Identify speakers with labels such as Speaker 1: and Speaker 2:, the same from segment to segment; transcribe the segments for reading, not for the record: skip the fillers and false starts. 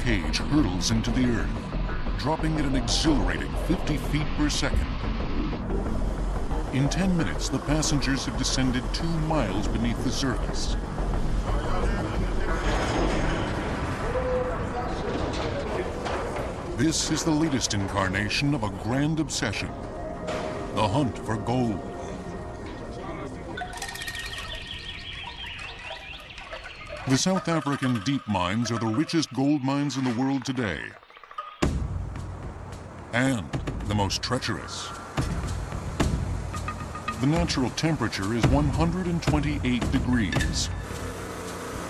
Speaker 1: cage hurtles into the earth, dropping at an exhilarating 50 feet per second. In 10 minutes, the passengers have descended 2 miles beneath the surface. This is the latest incarnation of a grand obsession, the hunt for gold. The South African deep mines are the richest gold mines in the world today, and the most treacherous. The natural temperature is 128 degrees.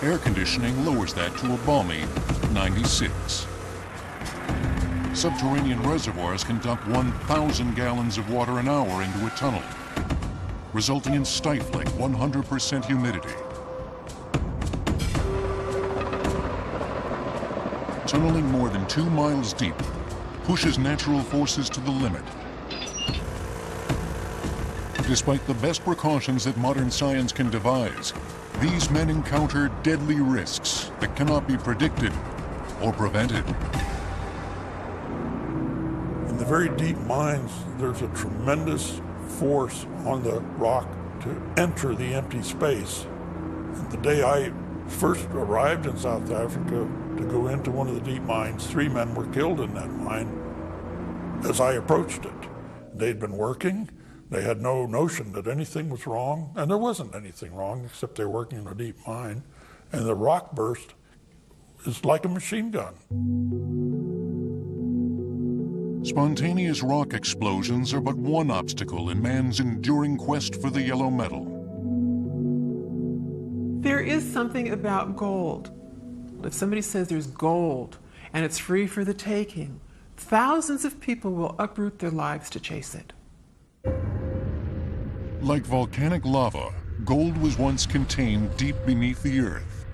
Speaker 1: Air conditioning lowers that to a balmy 96. Subterranean reservoirs can dump 1,000 gallons of water an hour into a tunnel, resulting in stifling 100% humidity. Tunneling more than 2 miles deep pushes natural forces to the limit. Despite the best precautions that modern science can devise, these men encounter deadly risks that cannot be predicted or prevented.
Speaker 2: In the very deep mines, there's a tremendous force on the rock to enter the empty space. And the day I first arrived in South Africa to go into one of the deep mines, 3 men were killed in that mine as I approached it. They'd been working. They had no notion that anything was wrong, and there wasn't anything wrong except they were working in a deep mine, and the rock burst is like a machine gun.
Speaker 1: Spontaneous rock explosions are but one obstacle in man's enduring quest for the yellow metal.
Speaker 3: There is something about gold. If somebody says there's gold and it's free for the taking, thousands of people will uproot their lives to chase it.
Speaker 1: Like volcanic lava, gold was once contained deep beneath the earth.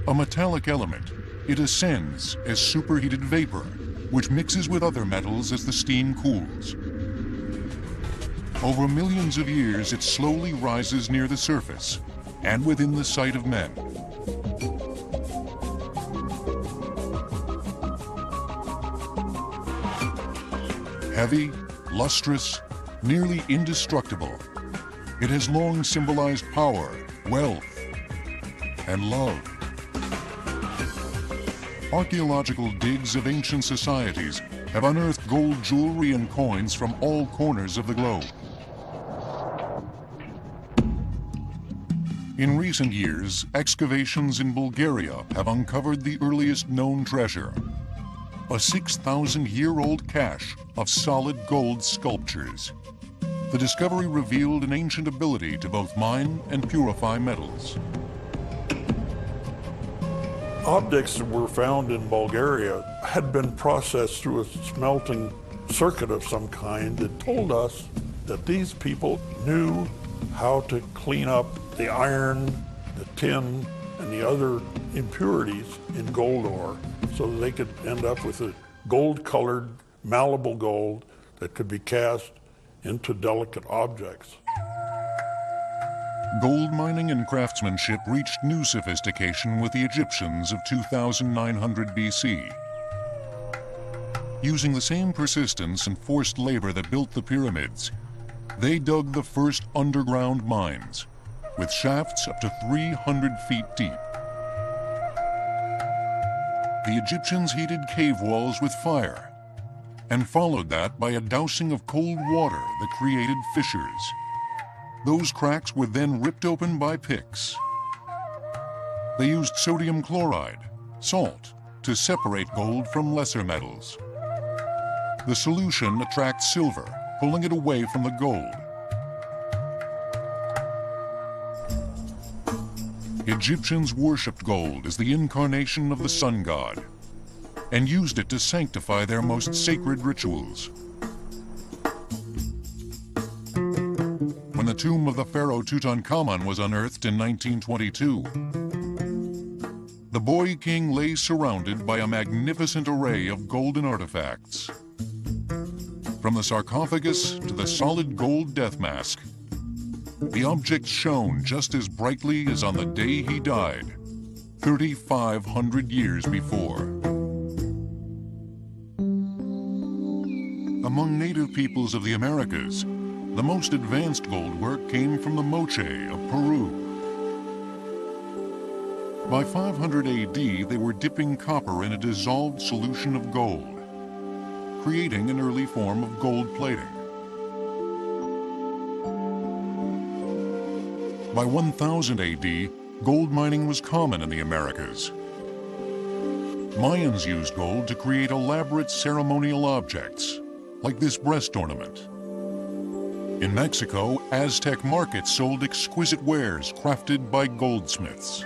Speaker 1: A metallic element, it ascends as superheated vapor, which mixes with other metals as the steam cools. Over millions of years, it slowly rises near the surface and within the sight of men. Heavy, lustrous, nearly indestructible, it has long symbolized power, wealth, and love. Archaeological digs of ancient societies have unearthed gold jewelry and coins from all corners of the globe. In recent years, excavations in Bulgaria have uncovered the earliest known treasure, a 6,000-year-old cache of solid gold sculptures. The discovery revealed an ancient ability to both mine and purify metals.
Speaker 2: Objects that were found in Bulgaria had been processed through a smelting circuit of some kind that told us that these people knew how to clean up the iron, the tin, and the other impurities in gold ore so that they could end up with a gold-colored, malleable gold that could be cast into delicate objects.
Speaker 1: Gold mining and craftsmanship reached new sophistication with the Egyptians of 2900 BC. Using the same persistence and forced labor that built the pyramids, they dug the first underground mines, with shafts up to 300 feet deep. The Egyptians heated cave walls with fire, and followed that by a dousing of cold water that created fissures. Those cracks were then ripped open by picks. They used sodium chloride, salt, to separate gold from lesser metals. The solution attracts silver, pulling it away from the gold. Egyptians worshipped gold as the incarnation of the sun god, and used it to sanctify their most sacred rituals. When the tomb of the pharaoh Tutankhamun was unearthed in 1922, the boy king lay surrounded by a magnificent array of golden artifacts. From the sarcophagus to the solid gold death mask, the objects shone just as brightly as on the day he died, 3,500 years before. peoples of the Americas, the most advanced gold work came from the Moche of Peru. By 500 AD, they were dipping copper in a dissolved solution of gold, creating an early form of gold plating. By 1000 AD, gold mining was common in the Americas. Mayans used gold to create elaborate ceremonial objects, like this breast ornament. In Mexico, Aztec markets sold exquisite wares crafted by goldsmiths.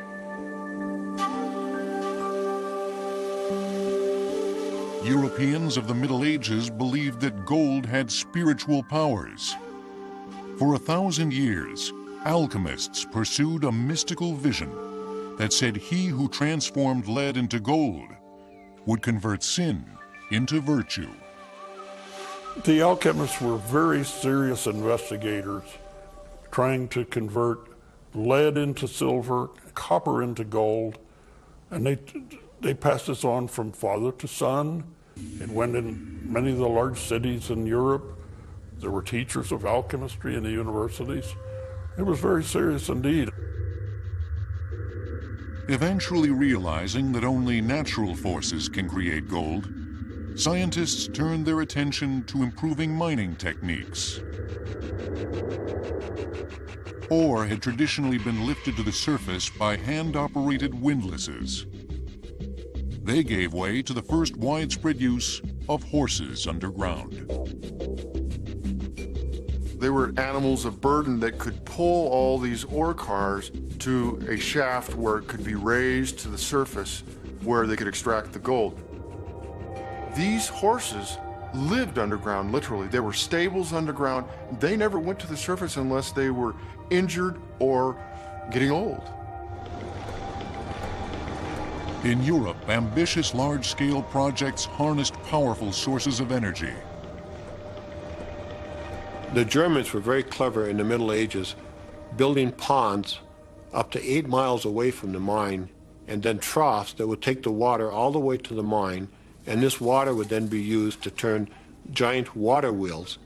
Speaker 1: Europeans of the Middle Ages believed that gold had spiritual powers. For 1,000 years, alchemists pursued a mystical vision that said he who transformed lead into gold would convert sin into virtue.
Speaker 2: The alchemists were very serious investigators, trying to convert lead into silver, copper into gold, and they passed this on from father to son. It went in many of the large cities in Europe. There were teachers of alchemistry in the universities. It was very serious indeed.
Speaker 1: Eventually realizing that only natural forces can create gold, scientists turned their attention to improving mining techniques. Ore had traditionally been lifted to the surface by hand-operated windlasses. They gave way to the first widespread use of horses underground.
Speaker 4: They were animals of burden that could pull all these ore cars to a shaft where it could be raised to the surface where they could extract the gold. These horses lived underground, literally. They were stables underground. They never went to the surface unless they were injured or getting old.
Speaker 1: In Europe, ambitious large-scale projects harnessed powerful sources of energy.
Speaker 5: The Germans were very clever in the Middle Ages, building ponds up to 8 miles away from the mine, and then troughs that would take the water all the way to the mine, and this water would then be used to turn giant water wheels.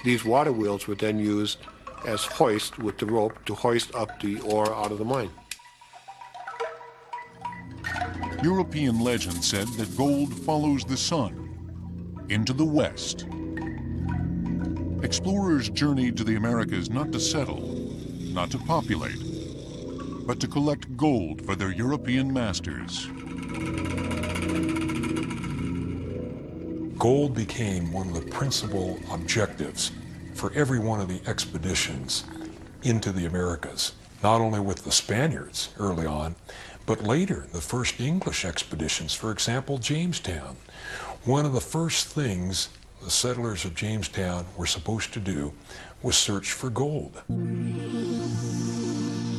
Speaker 5: These water wheels were then used as hoist with the rope to hoist up the ore out of the mine.
Speaker 1: European legend said that gold follows the sun into the west. Explorers journeyed to the Americas not to settle, not to populate, but to collect gold for their European masters.
Speaker 6: Gold became one of the principal objectives for every one of the expeditions into the Americas, not only with the Spaniards early on, but later, the first English expeditions, for example, Jamestown. One of the first things the settlers of Jamestown were supposed to do was search for gold.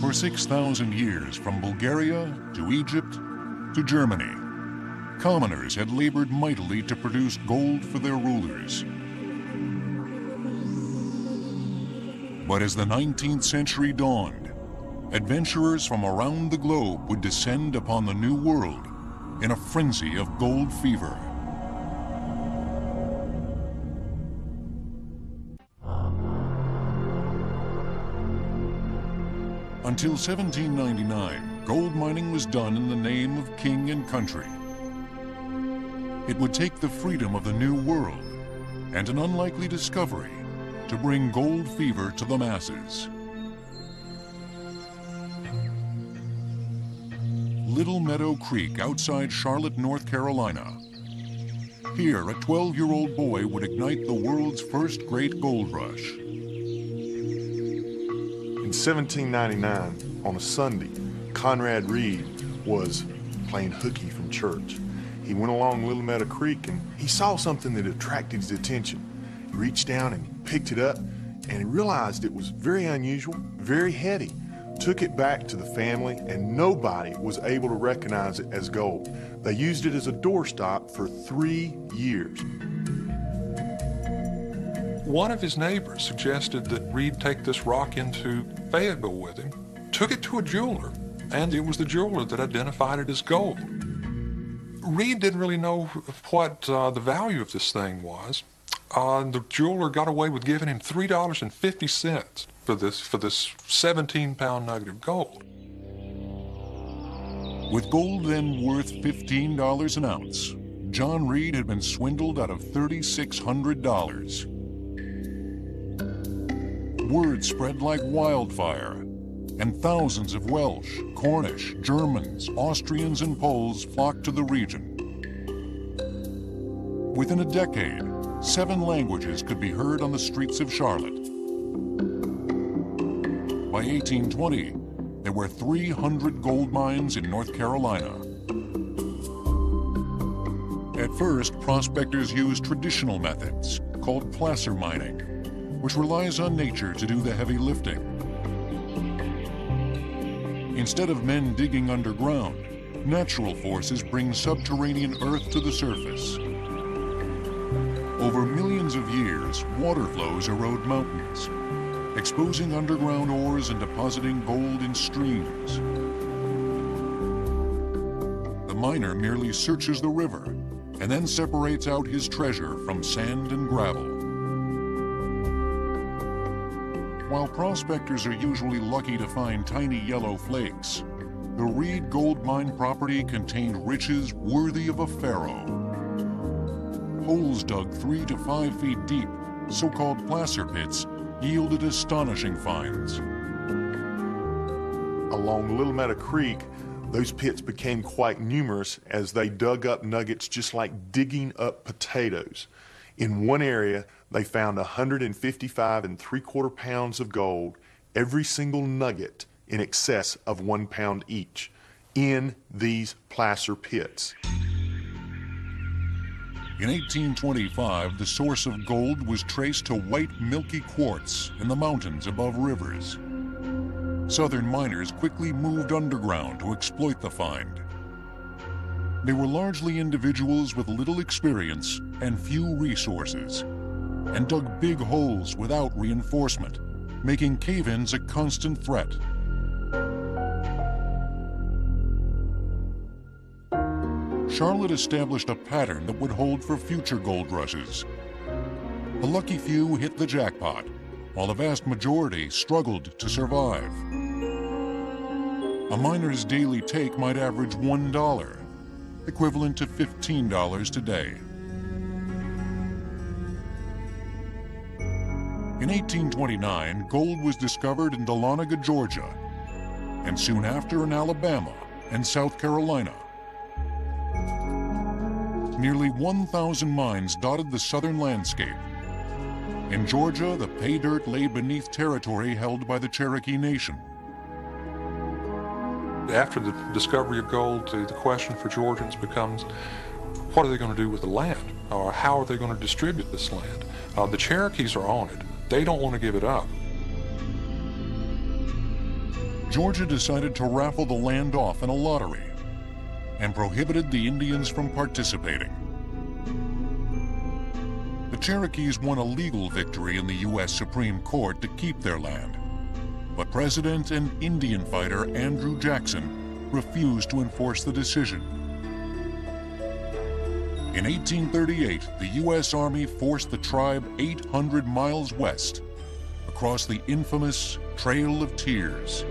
Speaker 1: For 6,000 years, from Bulgaria to Egypt to Germany, commoners had labored mightily to produce gold for their rulers. But as the 19th century dawned, adventurers from around the globe would descend upon the New World in a frenzy of gold fever. Until 1799, gold mining was done in the name of king and country. It would take the freedom of the New World and an unlikely discovery to bring gold fever to the masses. Little Meadow Creek outside Charlotte, North Carolina. Here, a 12-year-old boy would ignite the world's first great gold rush.
Speaker 7: In 1799, on a Sunday, Conrad Reed was playing hooky from church. He went along Little Meadow Creek and he saw something that attracted his attention. He reached down and picked it up and he realized it was very unusual, very heavy. Took it back to the family and nobody was able to recognize it as gold. They used it as a doorstop for 3 years.
Speaker 6: One of his neighbors suggested that Reed take this rock into Fayetteville with him, took it to a jeweler, and it was the jeweler that identified it as gold. Reed didn't really know what the value of this thing was, The jeweler got away with giving him $3.50 for this 17-pound nugget of gold.
Speaker 1: With gold then worth $15 an ounce, John Reed had been swindled out of $3,600. Word spread like wildfire, and thousands of Welsh, Cornish, Germans, Austrians, and Poles flocked to the region. Within a decade, 7 languages could be heard on the streets of Charlotte. By 1820, there were 300 gold mines in North Carolina. At first, prospectors used traditional methods called placer mining, which relies on nature to do the heavy lifting. Instead of men digging underground, natural forces bring subterranean earth to the surface. Over millions of years, water flows erode mountains, exposing underground ores and depositing gold in streams. The miner merely searches the river and then separates out his treasure from sand and gravel. While prospectors are usually lucky to find tiny yellow flakes, the Reed gold mine property contained riches worthy of a pharaoh. Holes dug 3 to 5 feet deep, so-called placer pits, yielded astonishing finds.
Speaker 7: Along Little Meadow Creek, those pits became quite numerous as they dug up nuggets just like digging up potatoes. In one area, they found 155 3/4 pounds of gold, every single nugget in excess of 1 pound each, in these placer pits.
Speaker 1: In 1825, the source of gold was traced to white milky quartz in the mountains above rivers. Southern miners quickly moved underground to exploit the find. They were largely individuals with little experience and few resources, and dug big holes without reinforcement, making cave-ins a constant threat. Charlotte established a pattern that would hold for future gold rushes. The lucky few hit the jackpot, while the vast majority struggled to survive. A miner's daily take might average $1, equivalent to $15 today. In 1829, gold was discovered in Dahlonega, Georgia, and soon after in Alabama and South Carolina. Nearly 1,000 mines dotted the southern landscape. In Georgia, the pay dirt lay beneath territory held by the Cherokee Nation.
Speaker 6: After the discovery of gold, the question for Georgians becomes, what are they going to do with the land? Or how are they going to distribute this land? The Cherokees are on it. They don't want to give it up.
Speaker 1: Georgia decided to raffle the land off in a lottery and prohibited the Indians from participating. The Cherokees won a legal victory in the U.S. Supreme Court to keep their land, but President and Indian fighter Andrew Jackson refused to enforce the decision. In 1838, the U.S. Army forced the tribe 800 miles west, across the infamous Trail of Tears.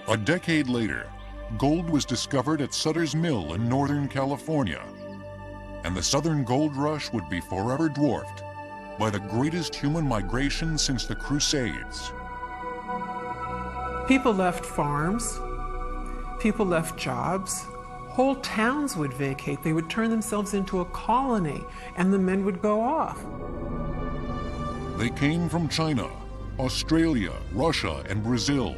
Speaker 1: A decade later, gold was discovered at Sutter's Mill in Northern California, and the Southern Gold Rush would be forever dwarfed by the greatest human migration since the Crusades.
Speaker 3: People left farms, people left jobs, whole towns would vacate. They would turn themselves into a colony, and the men would go off.
Speaker 1: They came from China, Australia, Russia, and Brazil,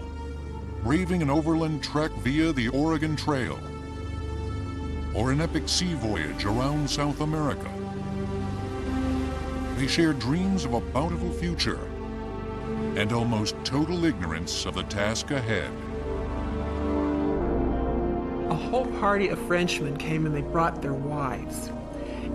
Speaker 1: braving an overland trek via the Oregon Trail, or an epic sea voyage around South America. They shared dreams of a bountiful future and almost total ignorance of the task ahead.
Speaker 3: A whole party of Frenchmen came and they brought their wives.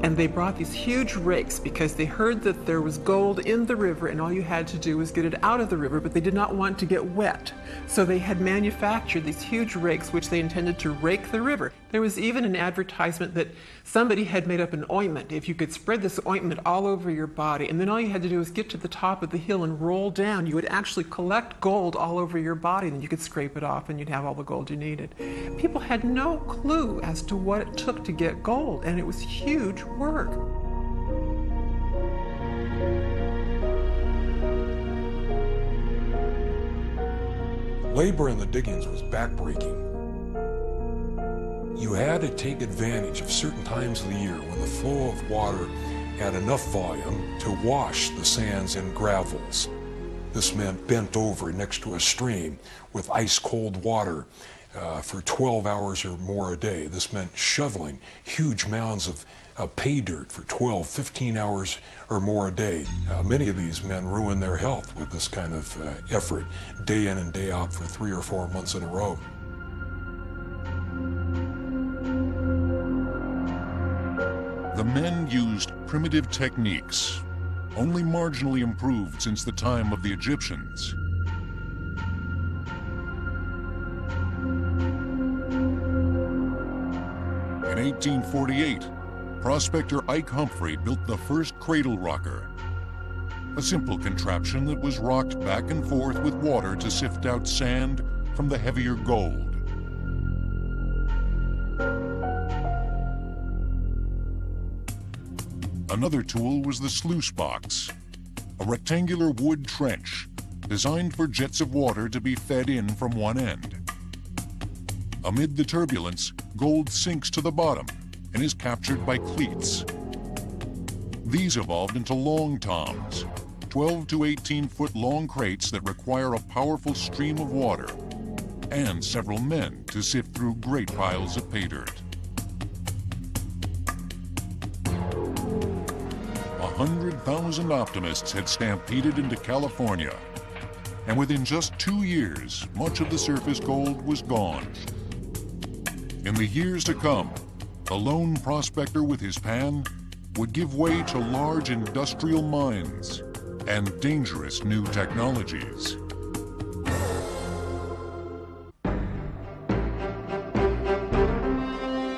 Speaker 3: And they brought these huge rakes because they heard that there was gold in the river and all you had to do was get it out of the river, but they did not want to get wet. So they had manufactured these huge rakes which they intended to rake the river. There was even an advertisement that somebody had made up an ointment. If you could spread this ointment all over your body, and then all you had to do was get to the top of the hill and roll down, you would actually collect gold all over your body, and then you could scrape it off and you'd have all the gold you needed. People had no clue as to what it took to get gold, and it was huge work.
Speaker 6: Labor in the diggings was backbreaking. You had to take advantage of certain times of the year when the flow of water had enough volume to wash the sands and gravels. This meant bent over next to a stream with ice-cold water for 12 hours or more a day. This meant shoveling huge mounds of pay dirt for 12, 15 hours or more a day. Many of these men ruined their health with this kind of effort, day in and day out for 3 or 4 months in a row.
Speaker 1: The men used primitive techniques, only marginally improved since the time of the Egyptians. In 1848, prospector Ike Humphrey built the first cradle rocker, a simple contraption that was rocked back and forth with water to sift out sand from the heavier gold. Another tool was the sluice box, a rectangular wood trench designed for jets of water to be fed in from one end. Amid the turbulence, gold sinks to the bottom and is captured by cleats. These evolved into long toms, 12 to 18-foot long crates that require a powerful stream of water and several men to sift through great piles of pay dirt. 100,000 optimists had stampeded into California, and within just 2 years, much of the surface gold was gone. In the years to come, the lone prospector with his pan would give way to large industrial mines and dangerous new technologies.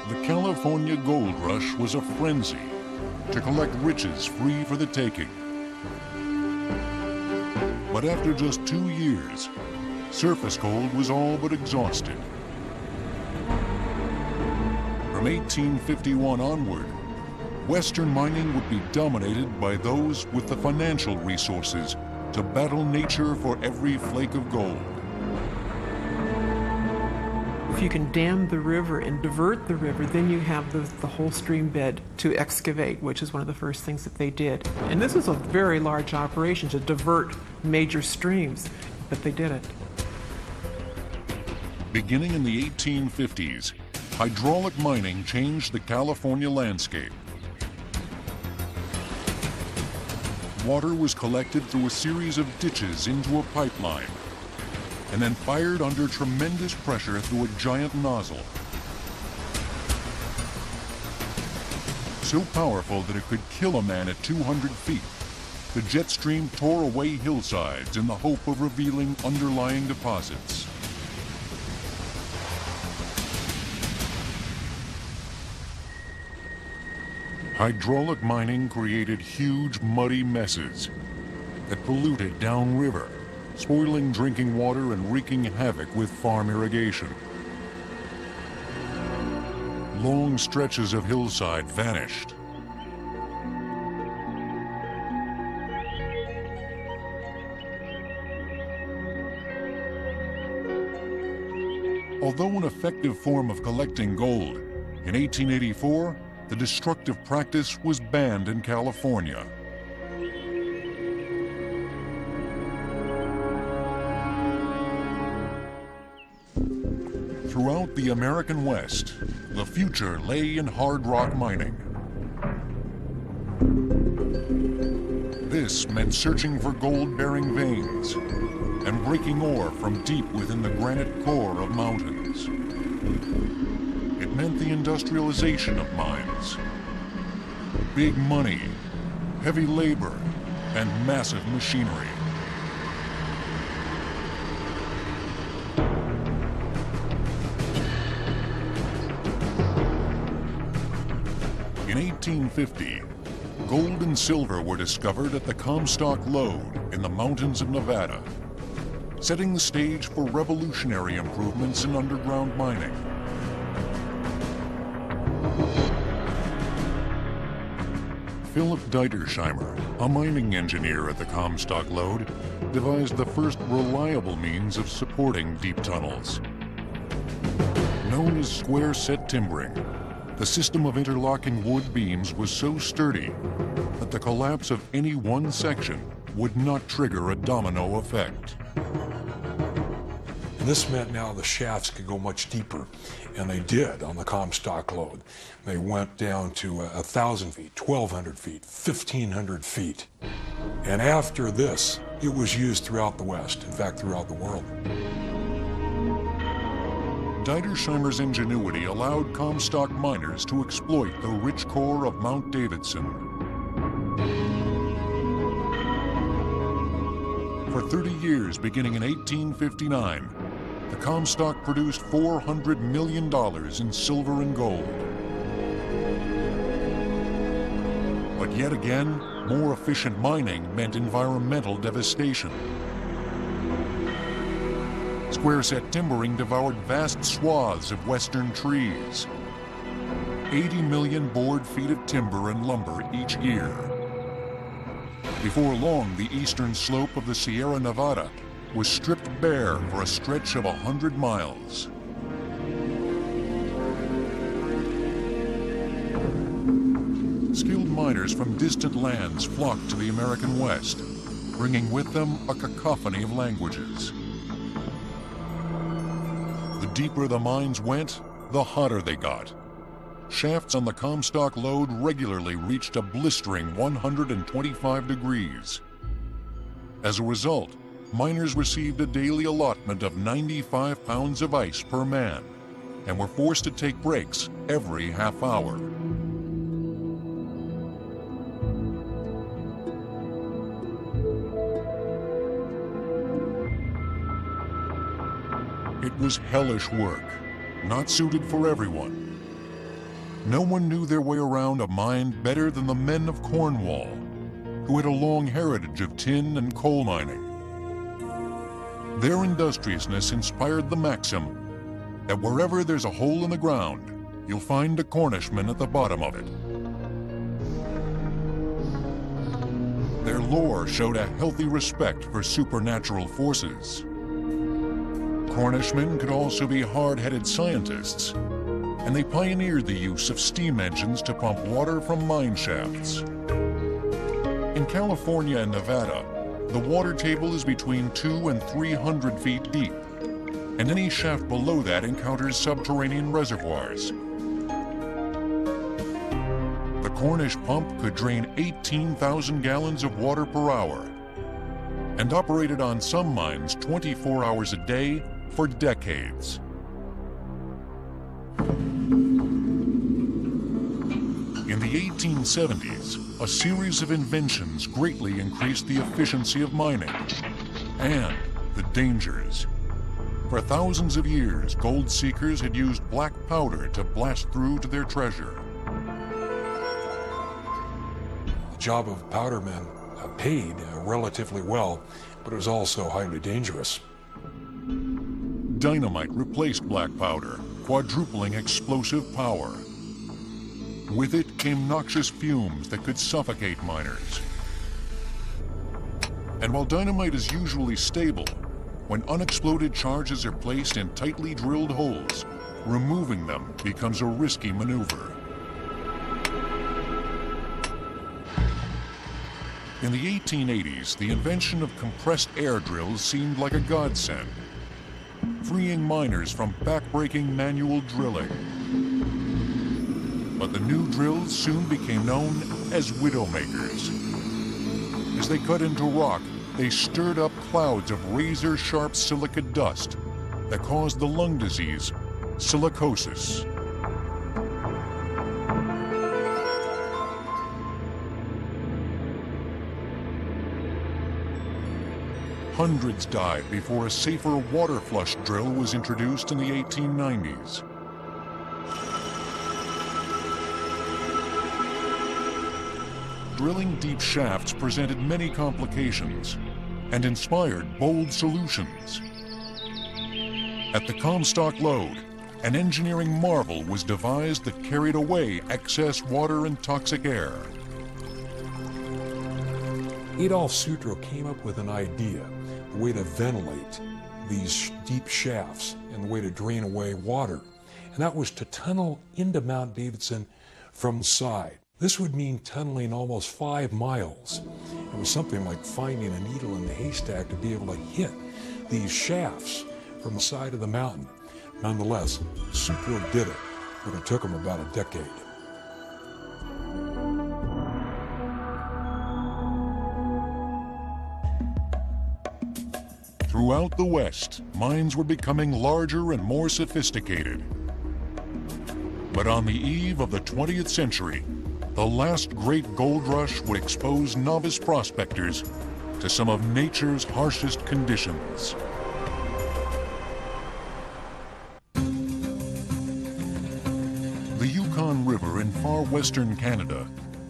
Speaker 1: The California gold rush was a frenzy to collect riches free for the taking. But after just 2 years, surface gold was all but exhausted. From 1851 onward, Western mining would be dominated by those with the financial resources to battle nature for every flake of gold.
Speaker 3: If you can dam the river and divert the river, then you have the whole stream bed to excavate, which is one of the first things that they did. And this was a very large operation to divert major streams, but they did it.
Speaker 1: Beginning in the 1850s, hydraulic mining changed the California landscape. Water was collected through a series of ditches into a pipeline, and then fired under tremendous pressure through a giant nozzle. So powerful that it could kill a man at 200 feet, the jet stream tore away hillsides in the hope of revealing underlying deposits. Hydraulic mining created huge muddy messes that polluted downriver, spoiling drinking water and wreaking havoc with farm irrigation. Long stretches of hillside vanished. Although an effective form of collecting gold, in 1884, the destructive practice was banned in California. Throughout the American West, the future lay in hard rock mining. This meant searching for gold-bearing veins and breaking ore from deep within the granite core of mountains. It meant the industrialization of mines. Big money, heavy labor, and massive machinery. 1850, gold and silver were discovered at the Comstock Lode in the mountains of Nevada, setting the stage for revolutionary improvements in underground mining. Philip Dietersheimer, a mining engineer at the Comstock Lode, devised the first reliable means of supporting deep tunnels. Known as square-set timbering, the system of interlocking wood beams was so sturdy that the collapse of any one section would not trigger a domino effect.
Speaker 6: And this meant now the shafts could go much deeper, and they did on the Comstock Lode. They went down to 1,000 feet, 1,200 feet, 1,500 feet. And after this, it was used throughout the West, in fact, throughout the world.
Speaker 1: Dietersheimer's ingenuity allowed Comstock miners to exploit the rich core of Mount Davidson. For 30 years, beginning in 1859, the Comstock produced $400 million in silver and gold. But yet again, more efficient mining meant environmental devastation. Square-set timbering devoured vast swaths of western trees. 80 million board feet of timber and lumber each year. Before long, the eastern slope of the Sierra Nevada was stripped bare for a stretch of 100 miles. Skilled miners from distant lands flocked to the American West, bringing with them a cacophony of languages. The deeper the mines went, the hotter they got. Shafts on the Comstock Lode regularly reached a blistering 125 degrees. As a result, miners received a daily allotment of 95 pounds of ice per man and were forced to take breaks every half hour. It was hellish work, not suited for everyone. No one knew their way around a mine better than the men of Cornwall, who had a long heritage of tin and coal mining. Their industriousness inspired the maxim that wherever there's a hole in the ground, you'll find a Cornishman at the bottom of it. Their lore showed a healthy respect for supernatural forces. Cornishmen could also be hard-headed scientists, and they pioneered the use of steam engines to pump water from mine shafts. In California and Nevada, the water table is between 200 and 300 feet deep, and any shaft below that encounters subterranean reservoirs. The Cornish pump could drain 18,000 gallons of water per hour, and operated on some mines 24 hours a day for decades. In the 1870s, a series of inventions greatly increased the efficiency of mining and the dangers. For thousands of years, gold seekers had used black powder to blast through to their treasure.
Speaker 6: The job of powdermen paid relatively well, but it was also highly dangerous.
Speaker 1: Dynamite replaced black powder, quadrupling explosive power. With it came noxious fumes that could suffocate miners. And while dynamite is usually stable, when unexploded charges are placed in tightly drilled holes, removing them becomes a risky maneuver. In the 1880s, the invention of compressed air drills seemed like a godsend, freeing miners from backbreaking manual drilling. But the new drills soon became known as widowmakers. As they cut into rock, they stirred up clouds of razor-sharp silica dust that caused the lung disease silicosis. Hundreds died before a safer water flush drill was introduced in the 1890s. drilling deep shafts presented many complications and inspired bold solutions. At the Comstock Lode, an engineering marvel was devised that carried away excess water and toxic air.
Speaker 6: Adolf Sutro came up with an idea, the way to ventilate these deep shafts and the way to drain away water. And that was to tunnel into Mount Davidson from the side. This would mean tunneling almost 5 miles. It was something like finding a needle in the haystack to be able to hit these shafts from the side of the mountain. Nonetheless, Sutro did it, but it took him about a decade.
Speaker 1: Throughout the West, mines were becoming larger and more sophisticated. But on the eve of the 20th century, the last great gold rush would expose novice prospectors to some of nature's harshest conditions. The Yukon River in far western Canada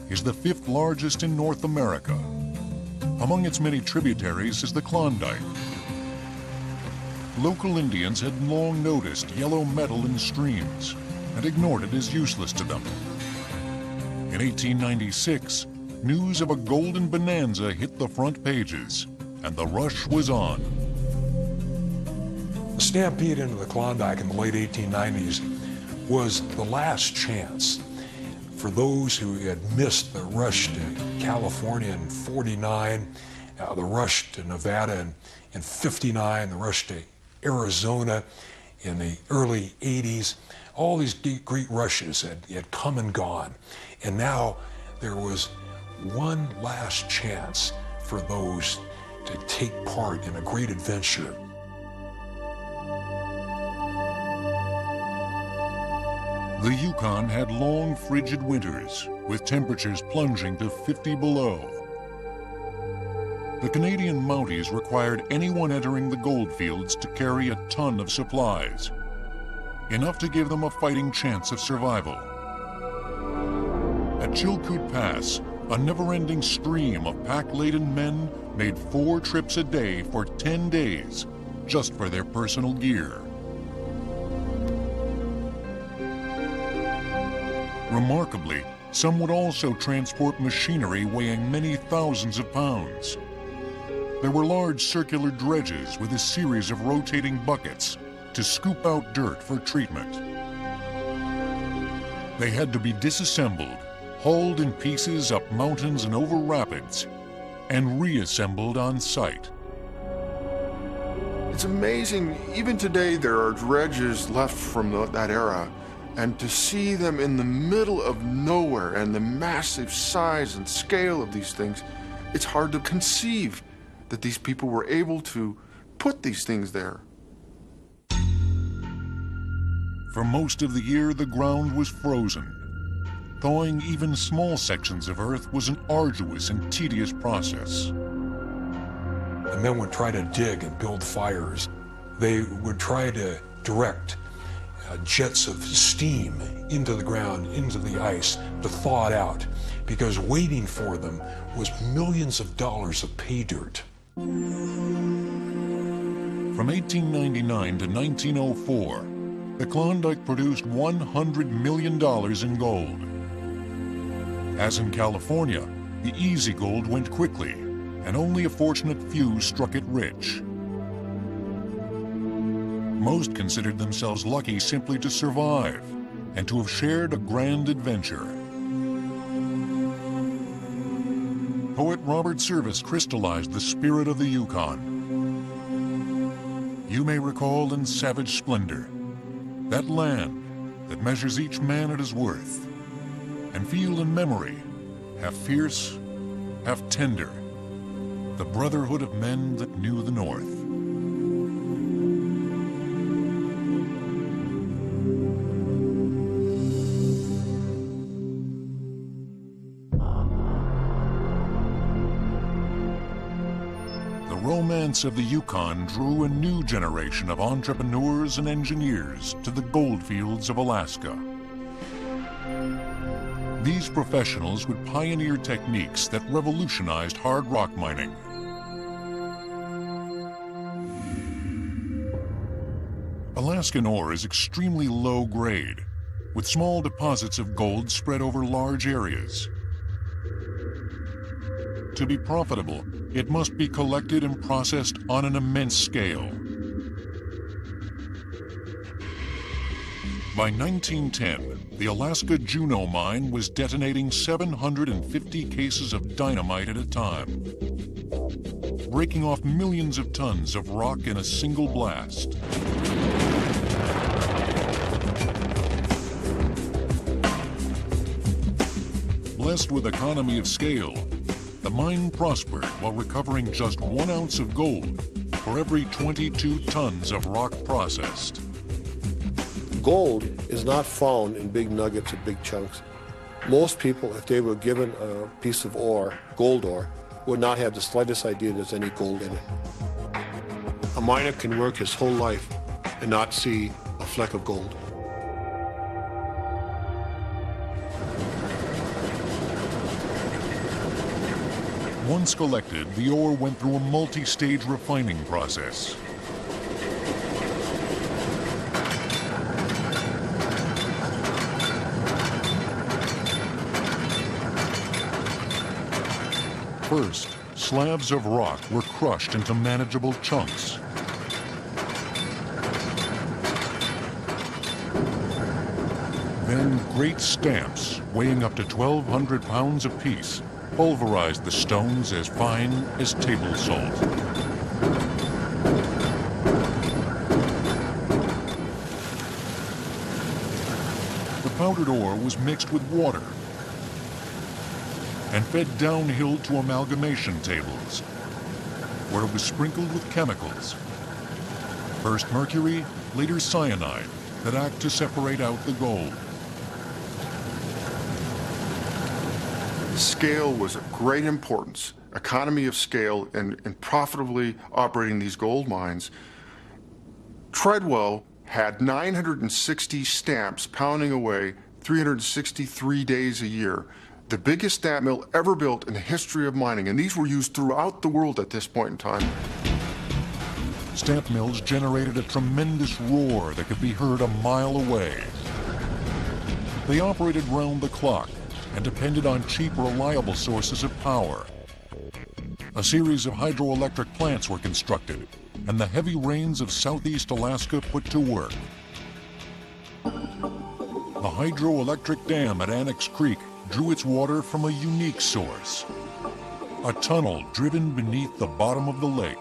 Speaker 1: is the 5th largest in North America. Among its many tributaries is the Klondike. Local Indians had long noticed yellow metal in streams and ignored it as useless to them. In 1896, news of a golden bonanza hit the front pages, and the rush was on.
Speaker 6: The stampede into the Klondike in the late 1890s was the last chance for those who had missed the rush to California in 49, the rush to Nevada in 59, the rush to Arizona in the early 80s. All these great rushes had come and gone. And now there was one last chance for those to take part in a great adventure.
Speaker 1: The Yukon had long, frigid winters, with temperatures plunging to 50 below. The Canadian Mounties required anyone entering the goldfields to carry a ton of supplies, enough to give them a fighting chance of survival. At Chilkoot Pass, a never-ending stream of pack-laden men made 4 trips a day for 10 days, just for their personal gear. Remarkably, some would also transport machinery weighing many thousands of pounds. There were large circular dredges with a series of rotating buckets to scoop out dirt for treatment. They had to be disassembled, hauled in pieces up mountains and over rapids, and reassembled on site.
Speaker 4: It's amazing, even today there are dredges left from that era, and to see them in the middle of nowhere and the massive size and scale of these things, it's hard to conceive that these people were able to put these things there.
Speaker 1: For most of the year, the ground was frozen. Thawing even small sections of earth was an arduous and tedious process.
Speaker 6: The men would try to dig and build fires. They would try to direct jets of steam into the ground, into the ice, to thaw it out, because waiting for them was millions of dollars of pay dirt.
Speaker 1: From 1899 to 1904, the Klondike produced $100 million in gold. As in California, the easy gold went quickly, and only a fortunate few struck it rich. Most considered themselves lucky simply to survive and to have shared a grand adventure. Poet Robert Service crystallized the spirit of the Yukon. You may recall in savage splendor that land that measures each man at his worth, and feel in memory, half fierce, half tender, the brotherhood of men that knew the North. The romance of the Yukon drew a new generation of entrepreneurs and engineers to the goldfields of Alaska. These professionals would pioneer techniques that revolutionized hard rock mining. Alaskan ore is extremely low grade, with small deposits of gold spread over large areas. To be profitable, it must be collected and processed on an immense scale. By 1910, the Alaska Juneau mine was detonating 750 cases of dynamite at a time, breaking off millions of tons of rock in a single blast. Blessed with economy of scale, the mine prospered while recovering just 1 ounce of gold for every 22 tons of rock processed.
Speaker 5: Gold is not found in big nuggets or big chunks. Most people, if they were given a piece of ore, gold ore, would not have the slightest idea there's any gold in it. A miner can work his whole life and not see a fleck of gold.
Speaker 1: Once collected, the ore went through a multi-stage refining process. First, slabs of rock were crushed into manageable chunks. Then great stamps, weighing up to 1,200 pounds apiece, pulverized the stones as fine as table salt. The powdered ore was mixed with water and fed downhill to amalgamation tables, where it was sprinkled with chemicals. First mercury, later cyanide, that act to separate out the gold.
Speaker 4: Scale was of great importance, economy of scale, and profitably operating these gold mines. Treadwell had 960 stamps pounding away 363 days a year. The biggest stamp mill ever built in the history of mining, and these were used throughout the world at this point in time.
Speaker 1: Stamp mills generated a tremendous roar that could be heard a mile away. They operated round the clock and depended on cheap, reliable sources of power. A series of hydroelectric plants were constructed, and the heavy rains of southeast Alaska put to work. The hydroelectric dam at Annex Creek drew its water from a unique source, a tunnel driven beneath the bottom of the lake.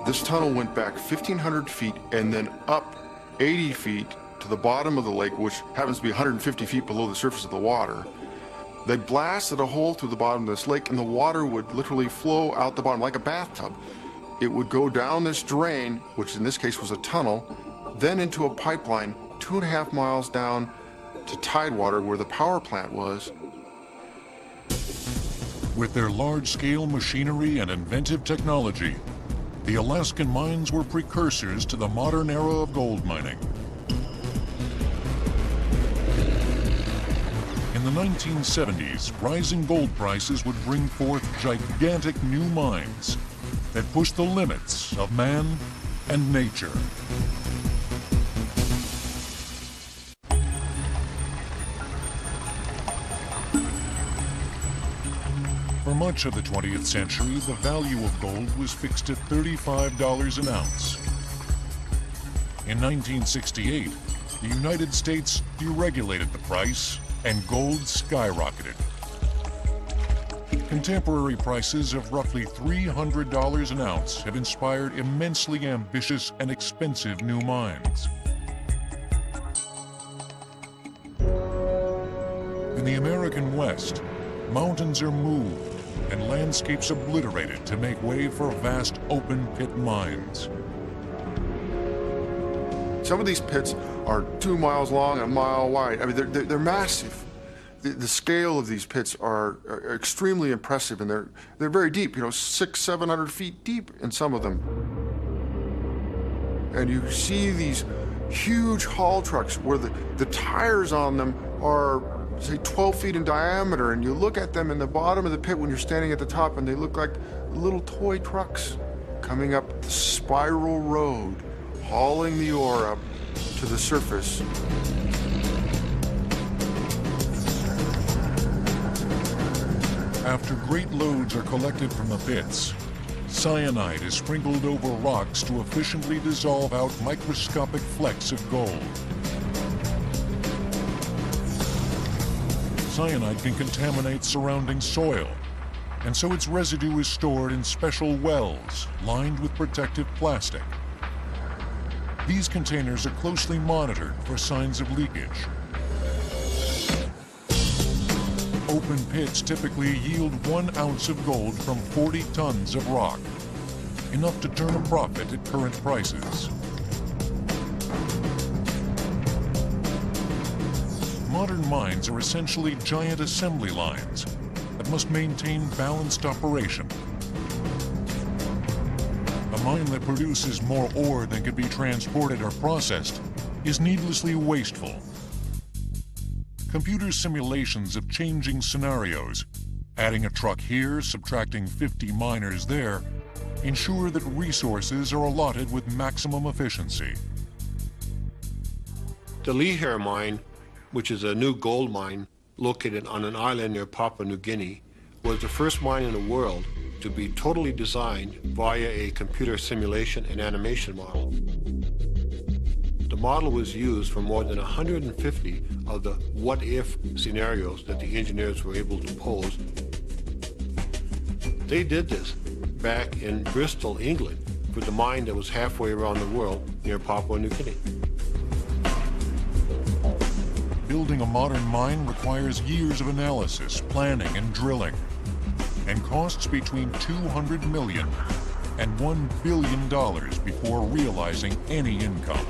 Speaker 4: This tunnel went back 1,500 feet and then up 80 feet to the bottom of the lake, which happens to be 150 feet below the surface of the water. They blasted a hole through the bottom of this lake, and the water would literally flow out the bottom like a bathtub. It would go down this drain, which in this case was a tunnel, then into a pipeline 2.5 miles down to Tidewater, where the power plant was.
Speaker 1: With their large-scale machinery and inventive technology, the Alaskan mines were precursors to the modern era of gold mining. In the 1970s, rising gold prices would bring forth gigantic new mines that pushed the limits of man and nature. For much of the 20th century, the value of gold was fixed at $35 an ounce. In 1968, the United States deregulated the price and gold skyrocketed. Contemporary prices of roughly $300 an ounce have inspired immensely ambitious and expensive new mines. In the American West, mountains are moved and landscapes obliterated to make way for vast open-pit mines.
Speaker 4: Some of these pits are 2 miles long and a mile wide. I mean, they're massive. The scale of these pits are extremely impressive, and they're very deep, 600-700 feet deep in some of them. And you see these huge haul trucks where the tires on them are, say, 12 feet in diameter, and you look at them in the bottom of the pit when you're standing at the top, and they look like little toy trucks coming up the spiral road, hauling the ore up to the surface.
Speaker 1: After great loads are collected from the pits, cyanide is sprinkled over rocks to efficiently dissolve out microscopic flecks of gold. Cyanide can contaminate surrounding soil, and so its residue is stored in special wells lined with protective plastic. These containers are closely monitored for signs of leakage. Open pits typically yield 1 ounce of gold from 40 tons of rock, enough to turn a profit at current prices. Modern mines are essentially giant assembly lines that must maintain balanced operation. A mine that produces more ore than can be transported or processed is needlessly wasteful. Computer simulations of changing scenarios, adding a truck here, subtracting 50 miners there, ensure that resources are allotted with maximum efficiency.
Speaker 5: The Lihir mine, which is a new gold mine located on an island near Papua New Guinea, was the first mine in the world to be totally designed via a computer simulation and animation model. The model was used for more than 150 of the what-if scenarios that the engineers were able to pose. They did this back in Bristol, England, for the mine that was halfway around the world near Papua New Guinea.
Speaker 1: Building a modern mine requires years of analysis, planning, and drilling, and costs between $200 million and $1 billion before realizing any income.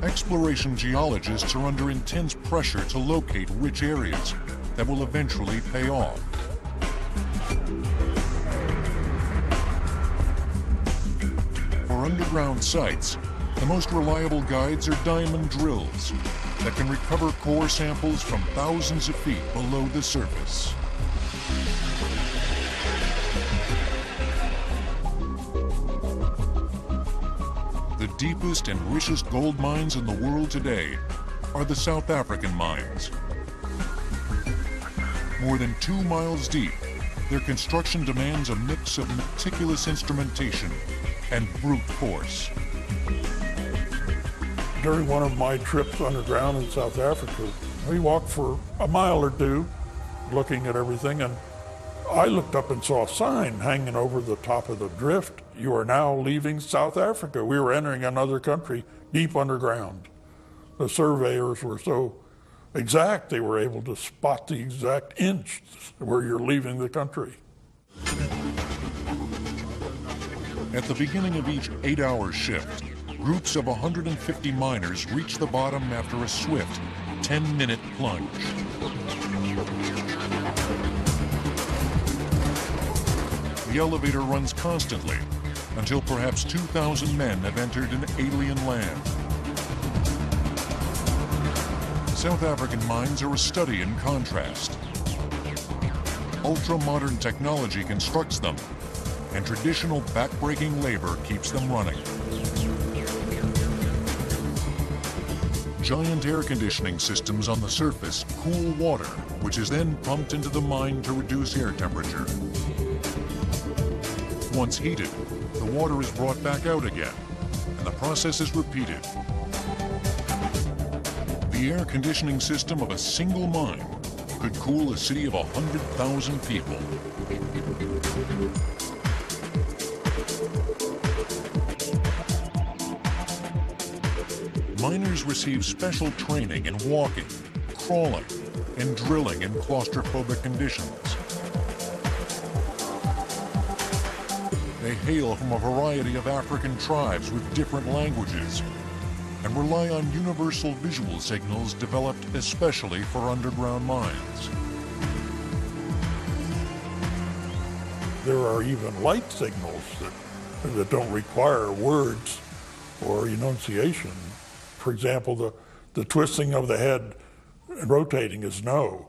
Speaker 1: Exploration geologists are under intense pressure to locate rich areas that will eventually pay off. For underground sites, the most reliable guides are diamond drills that can recover core samples from thousands of feet below the surface. The deepest and richest gold mines in the world today are the South African mines. More than 2 miles deep, their construction demands a mix of meticulous instrumentation and brute force.
Speaker 2: During one of my trips underground in South Africa, we walked for a mile or two looking at everything, and I looked up and saw a sign hanging over the top of the drift. You are now leaving South Africa. We were entering another country deep underground. The surveyors were so exact, they were able to spot the exact inch where you're leaving the country.
Speaker 1: At the beginning of each 8-hour shift, groups of 150 miners reach the bottom after a swift 10-minute plunge. The elevator runs constantly until perhaps 2,000 men have entered an alien land. South African mines are a study in contrast. Ultra-modern technology constructs them, and traditional back-breaking labor keeps them running. Giant air conditioning systems on the surface cool water, which is then pumped into the mine to reduce air temperature. Once heated, the water is brought back out again, and the process is repeated. The air conditioning system of a single mine could cool a city of 100,000 people. Miners receive special training in walking, crawling, and drilling in claustrophobic conditions. They hail from a variety of African tribes with different languages and rely on universal visual signals developed especially for underground mines.
Speaker 2: There are even light signals that don't require words or enunciation For example, the twisting of the head and rotating is no.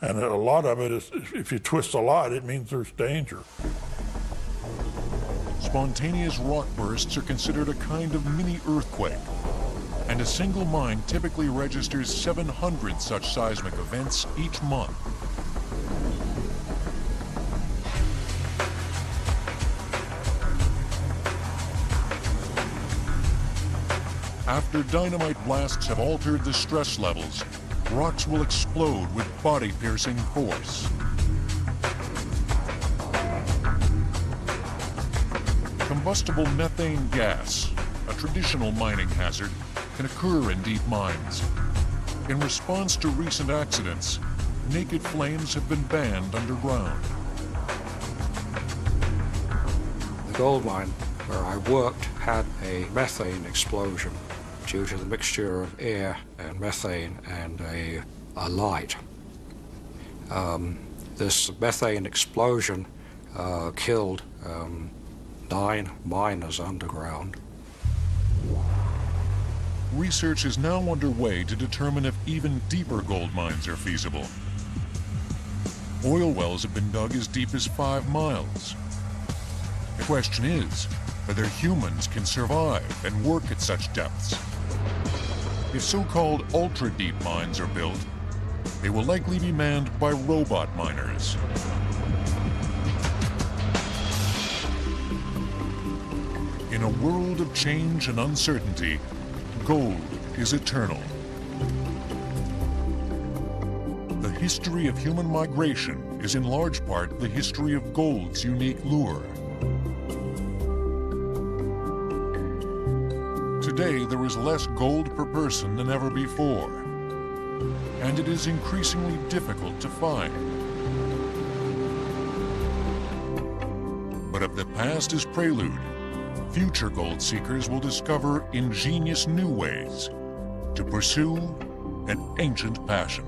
Speaker 2: And a lot of it is, if you twist a lot, it means there's danger.
Speaker 1: Spontaneous rock bursts are considered a kind of mini earthquake, and a single mine typically registers 700 such seismic events each month. After dynamite blasts have altered the stress levels, rocks will explode with body-piercing force. Combustible methane gas, a traditional mining hazard, can occur in deep mines. In response to recent accidents, naked flames have been banned underground.
Speaker 8: The gold mine where I worked had a methane explosion due to the mixture of air and methane and a light. This methane explosion killed 9 miners underground.
Speaker 1: Research is now underway to determine if even deeper gold mines are feasible. Oil wells have been dug as deep as 5 miles. The question is whether humans can survive and work at such depths. If so-called ultra-deep mines are built, they will likely be manned by robot miners. In a world of change and uncertainty, gold is eternal. The history of human migration is in large part the history of gold's unique lure. Today, there is less gold per person than ever before, and it is increasingly difficult to find. But if the past is prelude, future gold seekers will discover ingenious new ways to pursue an ancient passion.